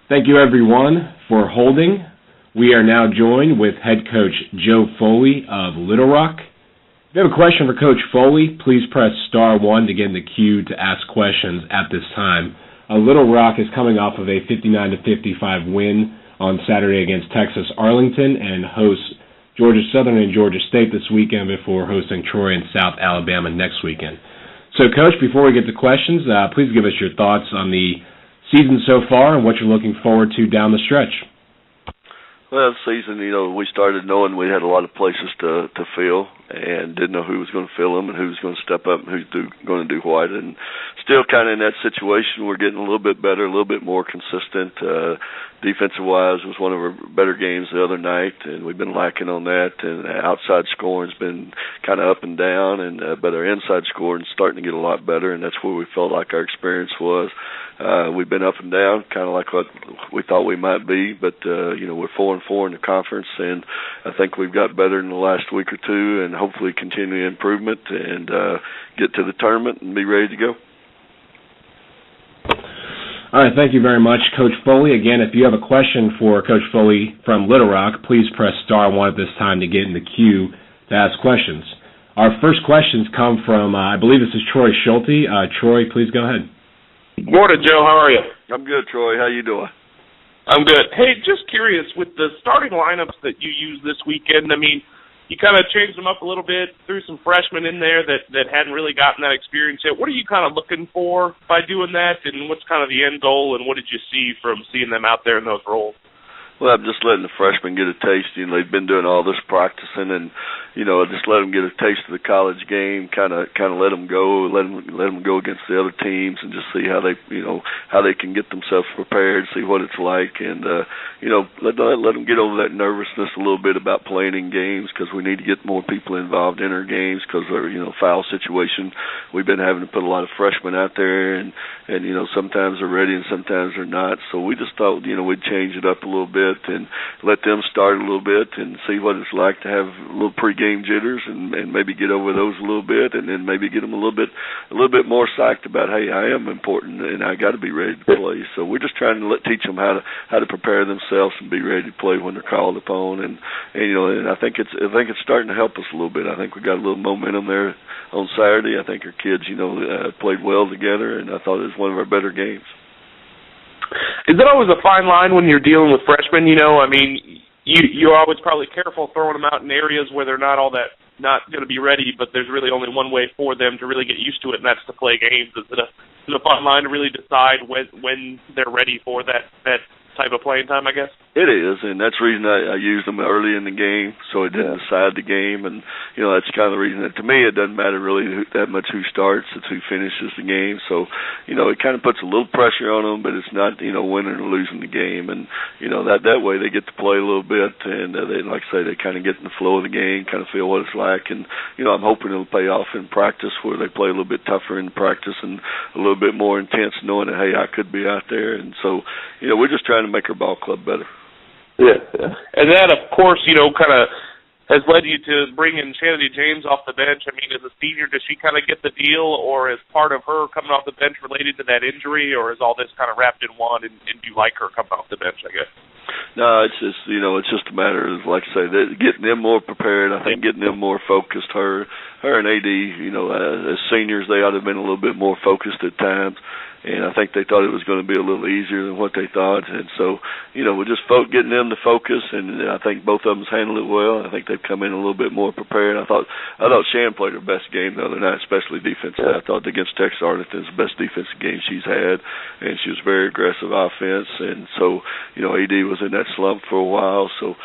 Thank you, everyone, for holding. We are now joined with head coach Joe Foley of Little Rock. If you have a question for Coach Foley, please press star 1 to get in the queue to ask questions at this time. Little Rock is coming off of a 59-55 win on Saturday against Texas Arlington and hosts Georgia Southern and Georgia State this weekend before hosting Troy and South Alabama next weekend. So, Coach, before we get to questions, please give us your thoughts on the season so far and what you're looking forward to down the stretch. Well, the season, we started knowing we had a lot of places to fill and didn't know who was going to fill them and who was going to step up and who's going to do what. And still kind of in that situation, we're getting a little bit better, a little bit more consistent. Defensive-wise was one of our better games the other night, and we've been lacking on that. And outside scoring's been kind of up and down, but our inside scoring's starting to get a lot better, and that's where we felt like our experience was. We've been up and down, kind of like what we thought we might be, but, we're 4-4 in the conference, and I think we've got better in the last week or two and hopefully continue improvement and get to the tournament and be ready to go. All right, thank you very much, Coach Foley. Again, if you have a question for Coach Foley from Little Rock, please press star 1 at this time to get in the queue to ask questions. Our first questions come from, I believe this is Troy Schulte. Troy, please go ahead. Morning, Joe. How are you? I'm good, Troy. How you doing? I'm good. Hey, just curious, with the starting lineups that you used this weekend, you kind of changed them up a little bit, threw some freshmen in there that hadn't really gotten that experience yet. What are you kind of looking for by doing that, and what's kind of the end goal, and what did you see from seeing them out there in those roles? Well, I'm just letting the freshmen get a taste. They've been doing all this practicing, and I just let them get a taste of the college game. Kind of let them go, let them go against the other teams, and just see how they can get themselves prepared, see what it's like, and let them get over that nervousness a little bit about playing in games, because we need to get more people involved in our games because they're foul situation. We've been having to put a lot of freshmen out there, and sometimes they're ready and sometimes they're not. So we just thought we'd change it up a little bit and let them start a little bit and see what it's like to have a little pregame jitters and maybe get over those a little bit, and then maybe get them a little bit more psyched about, hey, I am important and I got to be ready to play. So we're just trying to teach them how to prepare themselves and be ready to play when they're called upon, and I think it's starting to help us a little bit. I think we got a little momentum there on Saturday. I think our kids played well together, and I thought it was one of our better games. Is it always a fine line when you're dealing with freshmen? You're always probably careful throwing them out in areas where they're not going to be ready, but there's really only one way for them to really get used to it, and that's to play games. Is it a fine line to really decide when they're ready for that type of playing time, I guess? It is, and that's the reason I used them early in the game, so it didn't decide the game, and that's kind of the reason that, to me, it doesn't matter really that much who starts, it's who finishes the game. So it kind of puts a little pressure on them, but it's not winning or losing the game, and that way they get to play a little bit, and they, like I say, they kind of get in the flow of the game, kind of feel what it's like, and I'm hoping it'll pay off in practice where they play a little bit tougher in practice and a little bit more intense, knowing that, hey, I could be out there. And so we're just trying to make our ball club better. Yeah. And that, of course, kind of has led you to bring in Shannon James off the bench. As a senior, does she kind of get the deal, or is part of her coming off the bench related to that injury, or is all this kind of wrapped in one, and do you like her coming off the bench, I guess? No, it's just, it's just a matter of, like I say, getting them more prepared. I think getting them more focused. Her and AD, as seniors, they ought to have been a little bit more focused at times. And I think they thought it was going to be a little easier than what they thought. And so, we're just getting them to focus, and I think both of them handled it well. I think they've come in a little bit more prepared. I thought Shan played her best game the other night, especially defensively. I thought against Texas Arlington was the best defensive game she's had, and she was very aggressive offense. And so, AD was in that slump for a while, so,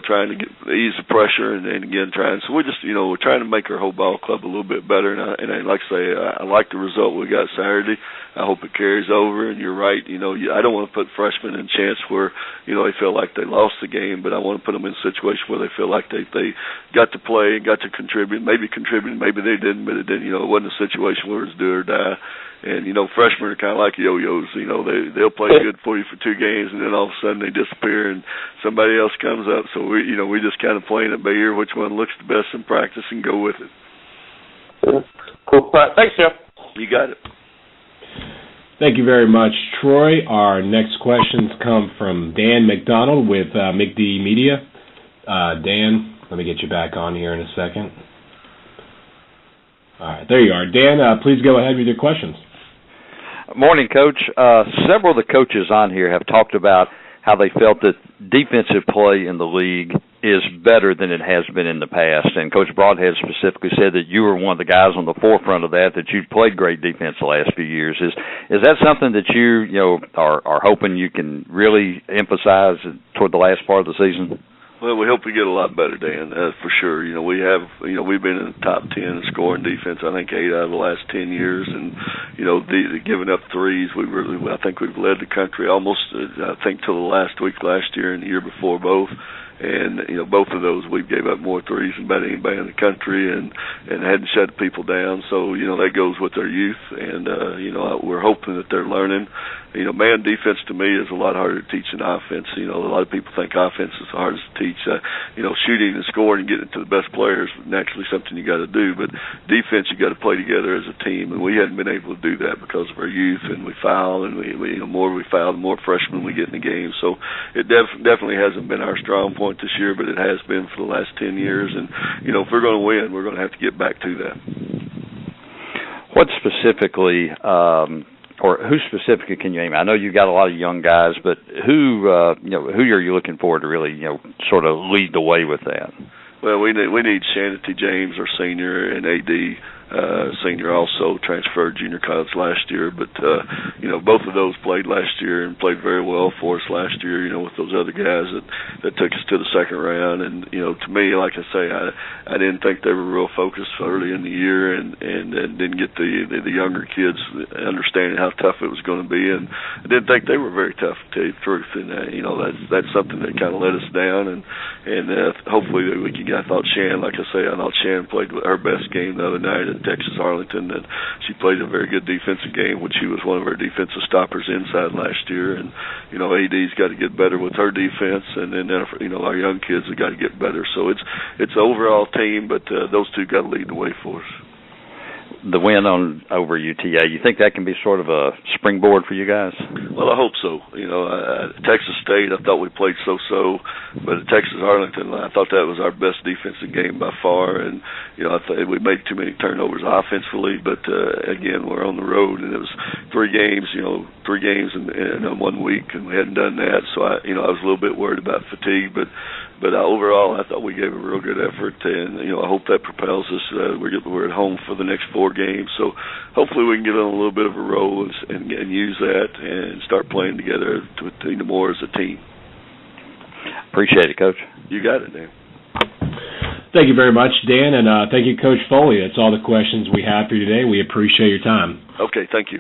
trying to ease the pressure, and again, so we're just, we're trying to make our whole ball club a little bit better. And like I say, I like the result we got Saturday. I hope it carries over, and you're right. I don't want to put freshmen in a chance where, they feel like they lost the game, but I want to put them in a situation where they feel like they got to play, got to contribute, maybe they didn't, but it didn't. It wasn't a situation where it was do or die. And, freshmen are kind of like yo-yos. They'll play good for you for 2 games, and then all of a sudden they disappear, and somebody else comes up. So, we just kind of playing it by ear, which one looks the best in practice, and go with it. Cool. Thanks, Jeff. You got it. Thank you very much, Troy. Our next questions come from Dan McDonald with McD Media. Dan, let me get you back on here in a second. All right, there you are. Dan, please go ahead with your questions. Morning, Coach. Several of the coaches on here have talked about how they felt that defensive play in the league is better than it has been in the past. And Coach Broadhead specifically said that you were one of the guys on the forefront of that you've played great defense the last few years. Is that something that you are hoping you can really emphasize toward the last part of the season? Well, we hope we get a lot better, Dan, for sure. We've been in the top 10 in scoring defense, I think 8 out of the last 10 years. And, giving up threes, I think we've led the country almost, I think, till the last week last year and the year before both. And, both of those, we gave up more threes than about anybody in the country and hadn't shut people down. So, that goes with their youth. And, we're hoping that they're learning. Man defense to me is a lot harder to teach than offense. A lot of people think offense is the hardest to teach. Shooting and scoring and getting it to the best players is naturally something you got to do. But defense, you got to play together as a team. And we hadn't been able to do that because of our youth. And we foul, and the more we foul, the more freshmen we get in the game. So it definitely hasn't been our strong point this year, but it has been for the last 10 years. And, if we're going to win, we're going to have to get back to that. What specifically, or who specifically can you aim? I know you've got a lot of young guys, but who are you looking for to really, sort of lead the way with that? Well, we need Shanity James, our senior, and AD. Senior also transferred junior college last year, but both of those played last year and played very well for us last year. With those other guys that took us to the second round, and to me, like I say, I didn't think they were real focused early in the year, and didn't get the younger kids understanding how tough it was going to be, and I didn't think they were very tough, to tell you the truth. And that's something that kind of let us down, and hopefully we can. I thought Shan, like I say, Shan played her best game the other night at Texas Arlington, and she played a very good defensive game, which she was one of our defensive stoppers inside last year. And AD's got to get better with her defense, and then our young kids have got to get better. So it's an overall team, but those two got to lead the way for us. The win over UTA, you think that can be sort of a springboard for you guys? Well, I hope so. Texas State, I thought we played so-so, but at Texas Arlington, I thought that was our best defensive game by far, and I thought we made too many turnovers offensively. But again, we're on the road, and it was 3 games, 3 games in 1 week, and we hadn't done that, so I was a little bit worried about fatigue, but overall, I thought we gave a real good effort, and I hope that propels us. We're at home for the next 4 games, so hopefully we can get on a little bit of a roll and use that and start playing together more as a team. Appreciate it, Coach. You got it, Dan. Thank you very much, Dan, and thank you, Coach Foley. That's all the questions we have for you today. We appreciate your time. Okay, thank you.